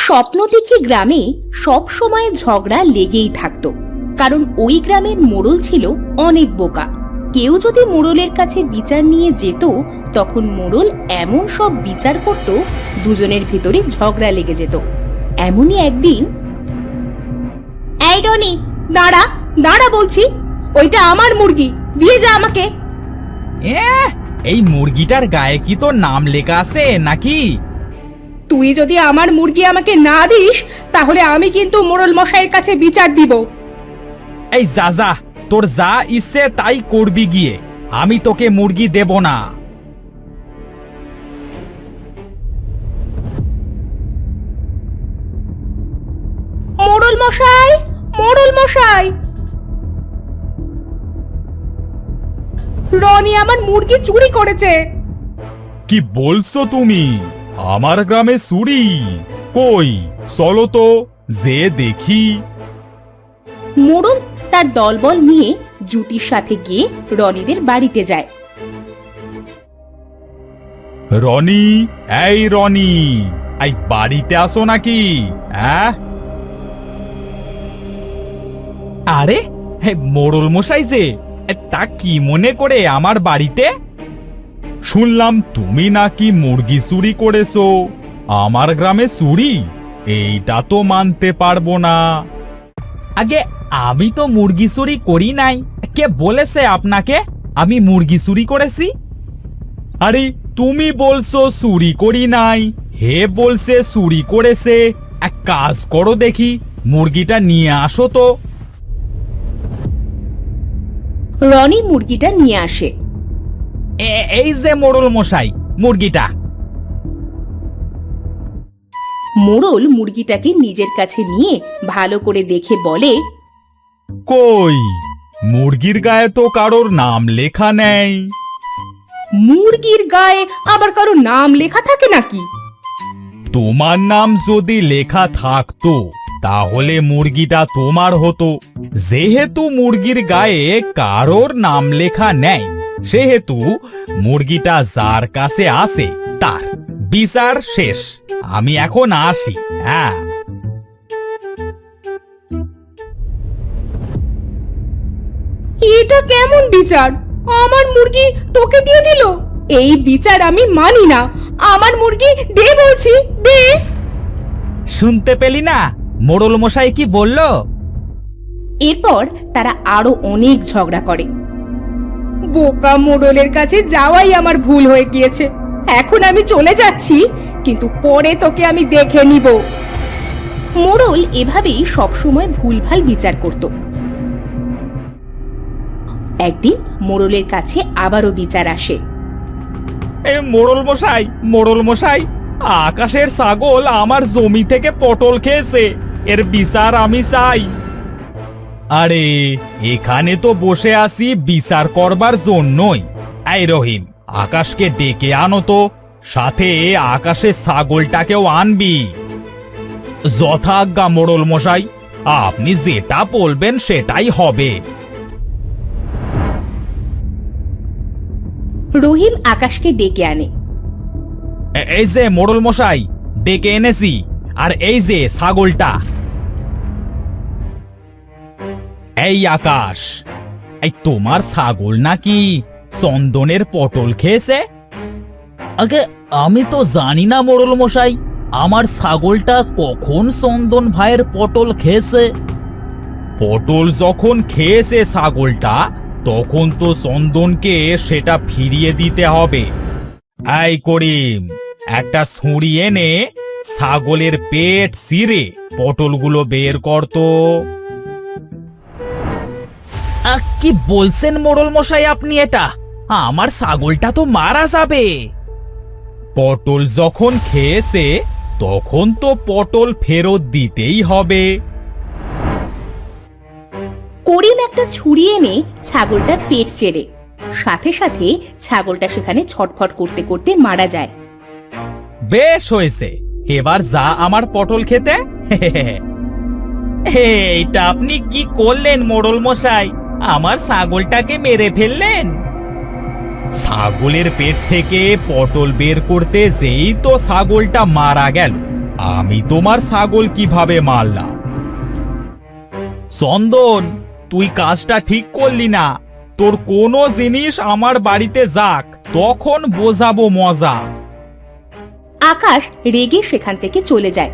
স্বপ্নদীঘি গ্রামে সব সময় ঝগড়া লেগেই থাকতো, কারণ ওই গ্রামের মোড়ল ছিল অনেক বোকা। কেউ যদি মোড়লের কাছে বিচার নিয়ে যেত, তখন মোড়ল এমন সব বিচার করত দুজনের ভিতরে ঝগড়া লেগে যেত। এমনই একদিন, এই রনি, দাঁড়া দাঁড়া বলছি, ওইটা আমার মুরগি, দিয়ে যা আমাকে। এই মুরগিটার গায়ে কি তোর নাম লেখা আছে নাকি? তুই যদি আমার মুরগি আমাকে না দিস, তাহলে আমি কিন্তু মোড়ল মশাইয়ের কাছে বিচার দিব। এই যা যা, তোর যা ইচ্ছে তাই করবি গিয়ে, আমি তোকে মুরগি দেব না। মোড়ল মশাই, মোড়ল মশাই, রনি আমার মুরগি চুরি করেছে। কি বলছো তুমি? আমার গ্রামে চুরি? কই চলো তো যে দেখি। মোড়ল তার দলবল নিয়ে জুতির সাথে গিয়ে রনিদের বাড়িতে যায়। রনি, এই রনি, এই বাড়িতে আসো নাকি? হ্যাঁ, আরে মোড়ল মশাই যে, তা কি মনে করে আমার বাড়িতে? শুনলাম তুমি নাকি মুরগি চুরি করেছো। আমার গ্রামে চুরি? এইটা তো মানতে পারবো না। আগে আমি তো মুরগি চুরি করি নাই। কে বলেছে আপনাকে আমি মুরগি চুরি করেছি? আরে তুমি বলছো চুরি করি নাই, হে বলছে চুরি করেছে। এক কাজ করো দেখি, মুরগিটা নিয়ে আসো তো। রনি মুরগিটা নিয়ে আসে। এই যে মোড়ল মশাই, মুরগিটা। মোড়ল মুরগিটাকে নিজের কাছে নিয়ে ভালো করে দেখে বলে, কই মুরগির গায়ে তো কারোর নাম লেখা নেই। মুরগির গায়ে আবার কারো নাম লেখা থাকে নাকি? তোমার নাম যদি লেখা থাকতো তাহলে মুরগিটা তোমার হতো। যেহেতু মুরগির গায়ে কারোর নাম লেখা নেই, সেহেতু মুরগিটা যার কাছে আসে তার বিচার শেষ। আমি এখন আসি। হ্যাঁ, এটা কেমন বিচার? আমার মুরগি তোকে দিয়ে দিল? এই বিচার আমি মানি না। আমার মুরগি দে বলছি, দে। শুনতে পেলি না মোড়ল মশাই কি বলল? এরপর তারা আরো অনেক ঝগড়া করে। বোকা মোড়লের কাছে যাওয়াই আমার ভুল হয়ে গিয়েছে। এখন আমি চলে যাচ্ছি, কিন্তু পরে তোকে আমি দেখে নিব। মোড়ল এভাবেই সবসময় ভুলভাল বিচার করত। একদিন মোড়লের কাছে আবারও বিচার আসে। মোড়ল মশাই, মোড়ল মশাই, আকাশের ছাগল আমার জমি থেকে পটল খেয়েছে, এর বিচার আমি চাই। আরে এখানে তো বসে আছি বিচার করবার জন্যই। এই রহিম, আকাশকে ডেকে আনো তো, সাথে আকাশের ছাগলটাকেও আনবি। যথাজ্ঞা মোড়ল মশাই, আপনি যেটা বলবেন সেটাই হবে। রহিম আকাশকে ডেকে আনে। এই যে মোড়ল মশাই, ডেকে এনেছি। আর এই যে ছাগলটা। এই আকাশ, এই তোমার ছাগল নাকি চন্দনের পটল খেয়েছে? আগে আমি তো জানি না মোড়ল মশাই, আমার ছাগলটা কখন চন্দন ভাইয়ের পটল খেয়েছে। পটল যখন খেয়েছে ছাগলটা, তখন তো চন্দনকে সেটা ফিরিয়ে দিতে হবে। এই করিম, একটা ছুরি এনে ছাগলের পেট চিরে পটলগুলো বের করতো। কি বলছেন মোড়ল মশাই আপনি? এটা আমার ছাগলটা তো মারা যাবে। পটল যখন খেয়েছে তখন তো পটল ফেরত দিতেই হবে। করিম একটা ছুরি এনে ছাগলটার পেট চেরে, সাথে সাথে ছাগলটা সেখানে ছটফট করতে করতে মারা যায়। বেশ হয়েছে, এবার যা আমার পটল খেতে। এইটা আপনি কি করলেন মোড়ল মশাই? আমার ছাগলটাকে মেরে ফেললেন। ছাগলের পেট থেকে পটল বের করতে যেই তো ছাগলটা মারা গেল, আমি তোমার ছাগল কিভাবে মারলাম? চন্দন, তুই কাজটা ঠিক করলি না। তোর কোনো জিনিস আমার বাড়িতে যাক, তখন বোঝাবো মজা। আকাশ রেগে সেখান থেকে চলে যায়।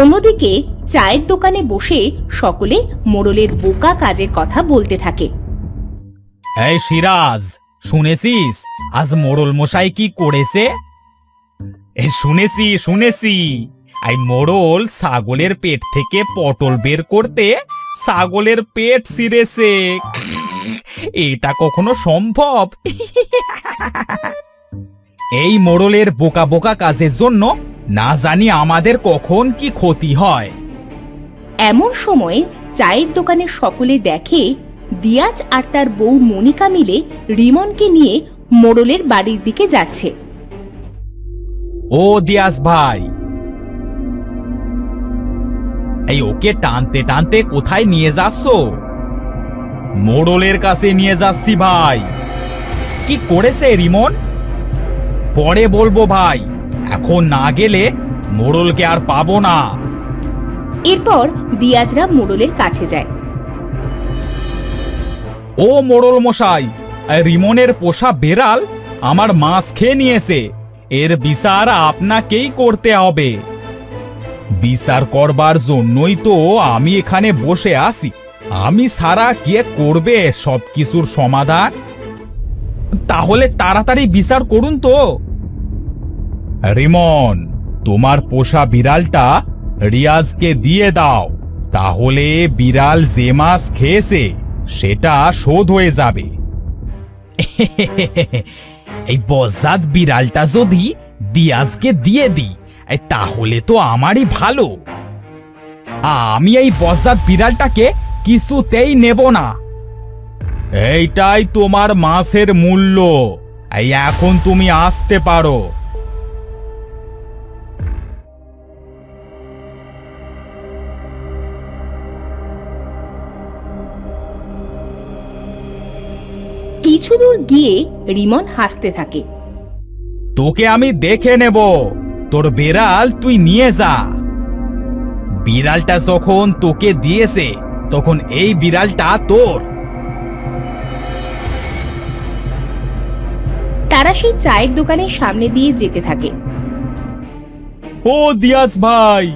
অন্যদিকে চায়ের দোকানে বসে সকলে মোড়লের বোকা কাজের কথা বলতে থাকে। এই সিরাজ, শুনেছিস আজ মোড়ল মশাই কি করেছে? শুনেছি শুনেছি। এই মোড়ল ছাগলের পেট থেকে পটল বের করতে ছাগলের পেট ছিঁড়েছে। এটা কখনো সম্ভব? এই মোড়লের বোকা বোকা কাজের জন্য না জানি আমাদের কখন কি ক্ষতি হয়। এমন সময় চায়ের দোকানে সকলে দেখে দিয়াজ আর তার বউ মনিকা মিলে রিমনকে নিয়ে মোড়লের বাড়ির দিকে যাচ্ছে। ও দিয়াস ভাই, এই ওকে টানতে টানতে কোথায় নিয়ে যাচ্ছ? মোড়লের কাছে নিয়ে যাচ্ছি ভাই। কি করেছে রিমন? পরে বলবো ভাই, এখন না গেলে মোড়লকে আর পাবো না। এরপর দিয়াজরা মোড়লের কাছে যায়। ও মোড়ল মশাই, রিমনের পোষা বেড়াল আমার মাছ খেয়ে নিয়েছে। এর বিচার আপনাকেই করতে হবে। বিচার করবার জন্যই তো আমি এখানে বসে আছি। আমি সারা কে করবে সবকিছুর সমাধান? তাহলে তাড়াতাড়ি বিচার করুন তো। রিমন, তোমার পোষা বিড়ালটা রিয়াজকে দিয়ে দাও, তাহলে বিড়াল যে মাছ খেয়েছে সেটা শোধ হয়ে যাবে। এই বজ্জাত বিড়ালটা যদি দিয়াজকে দিয়ে দিই, তাহলে তো আমারই ভালো। আমি এই বজ্জাত বিড়ালটাকে কিছুতেই নেব না। এইটাই তোমার মাছের মূল্য। এই এখন তুমি আসতে পারো। কিছু দূর গিয়ে রিমন হাসতে থাকে। তোকে আমি দেখে নেব। তোর বেড়াল তুই নিয়ে যা। বিড়ালটা যখন তোকে দিয়েছে তখন এই বিড়ালটা তোর। তারা সেই চায়ের দোকানের সামনে দিয়ে যেতে থাকে। ও দিয়াস ভাই,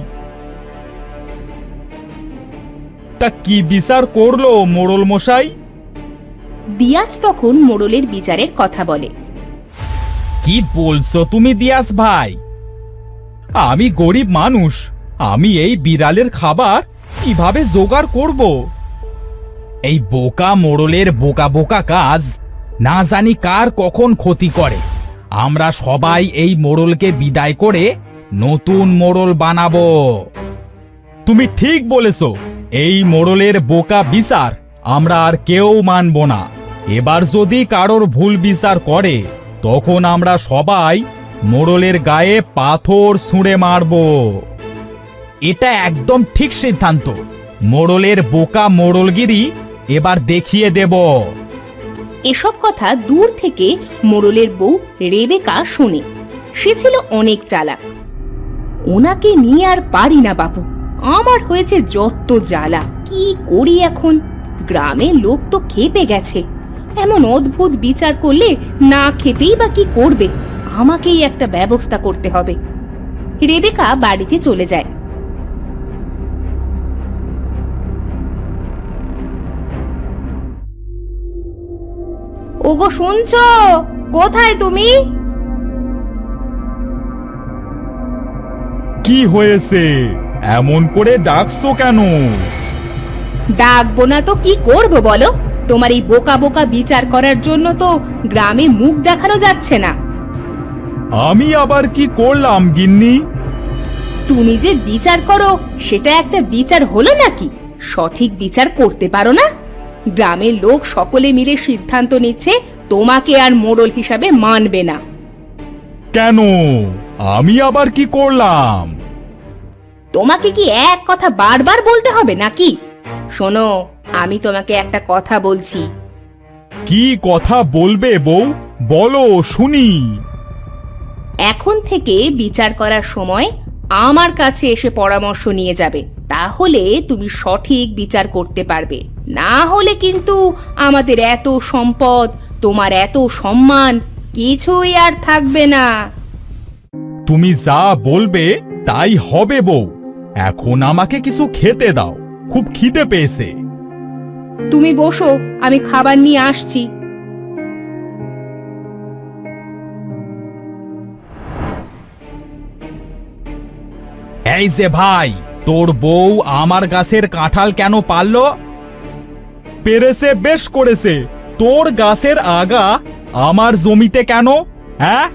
তা কি বিচার করলো মোড়ল মশাই? দিয়াজ তখন মোড়লের বিচারের কথা বলে। কি বলছো তুমি দিয়াস ভাই? আমি গরিব মানুষ, আমি এই বিড়ালের খাবার কিভাবে জোগাড় করব? এই বোকা মোড়লের বোকা বোকা কাজ না জানি কার কখন ক্ষতি করে। আমরা সবাই এই মোড়লকে বিদায় করে নতুন মোড়ল বানাবো। তুমি ঠিক বলেছো। এই মোড়লের বোকা বিচার আমরা আর কেউ মানব না। এবার যদি কারোর ভুল বিচার করে তখন আমরা সবাই মোড়লের গায়ে পাথর ছুঁড়ে মারব। এটা একদম ঠিক সিদ্ধান্ত। মোড়লের বোকা মোড়লগিরি এবার দেখিয়ে দেব। এসব কথা দূর থেকে মোড়লের বউ রেবেকা শোনে। সে ছিল অনেক চালাক। ওনাকে নিয়ে আর পারি না বাপু, আমার হয়েছে যত জ্বালা। কি করি এখন? গ্রামের লোক তো খেপে গেছে। এমন অদ্ভুত বিচার করলে না খেপেই বা কি করবে? আমাকেই একটা ব্যবস্থা করতে হবে। রেবেকা বাড়িতে চলে যায়। ওগো শুনছো? কোথায় তুমি? কি হয়েছে? এমন করে ডাকছো কেন? ডাকবো না তো কি করবো বলো? তোমার এই বোকা বোকা বিচার করার জন্য তো গ্রামে মুখ দেখানো যাচ্ছে না। আমি আবার কি করলাম গিন্নি? তুমি যে বিচার করো সেটা একটা বিচার হলো নাকি? সঠিক বিচার করতে পারো না? গ্রামের লোক সকলে মিলে সিদ্ধান্ত নিচ্ছে তোমাকে আর মোড়ল হিসাবে মানবে না। কেন? আমি আবার কি করলাম? তোমাকে কি এক কথা বারবার বলতে হবে নাকি? শোনো, আমি তোমাকে একটা কথা বলছি। কি কথা বলবে বউ, বলো শুনি। এখন থেকে বিচার করার সময় আমার কাছে এসে পরামর্শ নিয়ে যাবে, তাহলে তুমি সঠিক বিচার করতে পারবে। না হলে কিন্তু আমাদের এত সম্পদ, তোমার এত সম্মান কিছুই আর থাকবে না। তুমি যা বলবে তাই হবে বউ। এখন আমাকে কিছু খেতে দাও, খুব খিদে পেয়েছে। তুমি বসো, আমি খাবার নিয়ে আসছি। এই যে ভাই, তোর বউ আমার গাছের কাঁঠাল কেন পারলো? পেরেছে, বেশ করেছে। তোর গাছের আগা আমার জমিতে কেন? হ্যাঁ,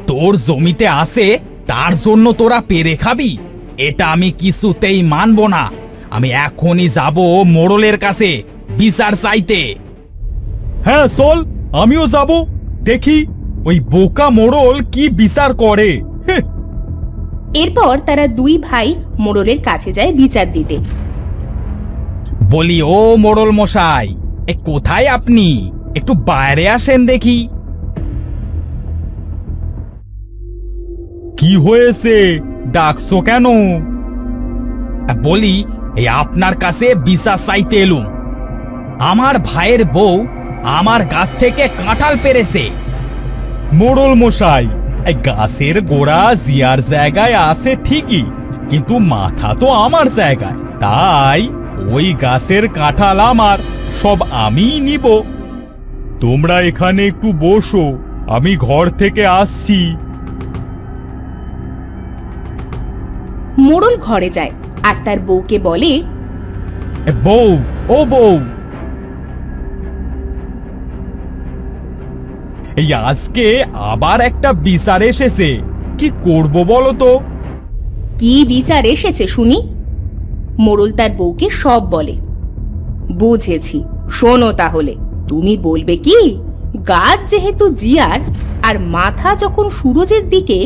তোর জমিতে আসে তার জন্য তোরা পেরে খাবি? এটা আমি কিছুতেই মানব না। আমি এখনই যাব মোড়লের কাছে বিচার চাইতে। হ্যাঁ চল, আমিও যাব, দেখি ওই বোকা মোড়ল কি বিচার করে। এরপর তারা দুই ভাই মোড়লের কাছে যায় বিচার দিতে। বলি, ও মোড়ল মশাই, কোথায় আপনি? একটু বাইরে আসেন দেখি। কি হয়েছে, ডাকছো কেন? বলি, এই আপনার কাছে বিচার চাইতে এলুম। আমার ভাইয়ের বউ আমার গাছ থেকে কাঁঠাল পেরেছে। মোড়ল মশাই, এই গাছের গোড়া জিয়ার জায়গায় আছে ঠিকই, কিন্তু মাথা তো আমার জায়গায়, তাই ওই গাছের কাঁঠাল আমার, সব আমিই নিব। তোমরা এখানে একটু বসো, আমি ঘর থেকে আসছি। মোড়ল ঘরে যায় আর তার বউকে বলে, বউ, ও বউ, এই আজকে আবার একটা বিচার এসেছে, কি করব বলো তো? কি বিচার এসেছে শুনি? মোড়ল তার বউকে সব বলে। বুঝেছি, শোনো তাহলে। তুমি বলবে কি, গাছ যেহেতু জিয়ার আর মাথা যখন সূরজের দিকে,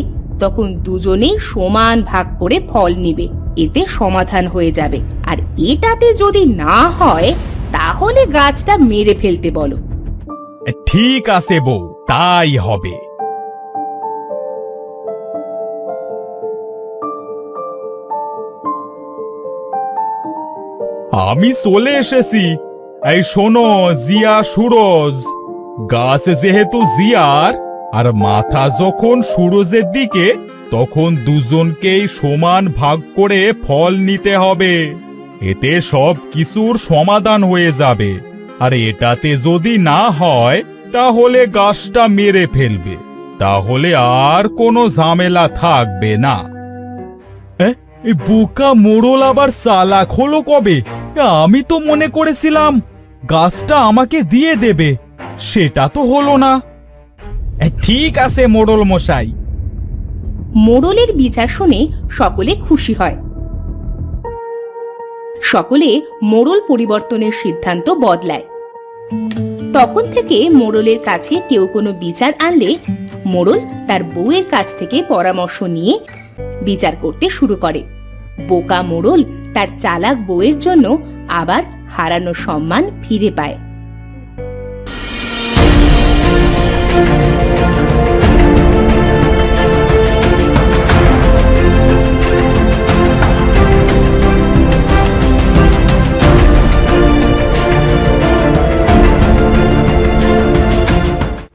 তখন দুজনেই সমান ভাগ করে ফল নিবে, এতে সমাধান হয়ে যাবে। আর এটাতে যদি না হয় তাহলে গাছটা মেরে ফেলতে বলো। ঠিক আছে বউ, তাই হবে। আমি চলে এসেছি। এই শোনো জিয়া সুরজ, গাছ যেহেতু জিয়ার আর মাথা যখন সুরজের দিকে, তখন দুজনকেই সমান ভাগ করে ফল নিতে হবে। এতে সব কিছুর সমাধান হয়ে যাবে। আর এটাতে যদি না হয় তাহলে গাছটা মেরে ফেলবে, তাহলে আর কোনো ঝামেলা থাকবে না। এই বোকা মোড়ল আবার চালাক হলো কবে? আমি তো মনে করেছিলাম গাছটা আমাকে দিয়ে দেবে, সেটা তো হলো না। ঠিক আছে মোড়ল মশাই। মোড়লের বিচার শুনে সকলে খুশি হয়। সকলে মোড়ল পরিবর্তনের সিদ্ধান্ত বদলায়। তখন থেকে মোড়লের কাছে কেউ কোনো বিচার আনলে মোড়ল তার বউয়ের কাছ থেকে পরামর্শ নিয়ে বিচার করতে শুরু করে। বোকা মোড়ল তার চালাক বউয়ের জন্য আবার হারানো সম্মান ফিরে পায়।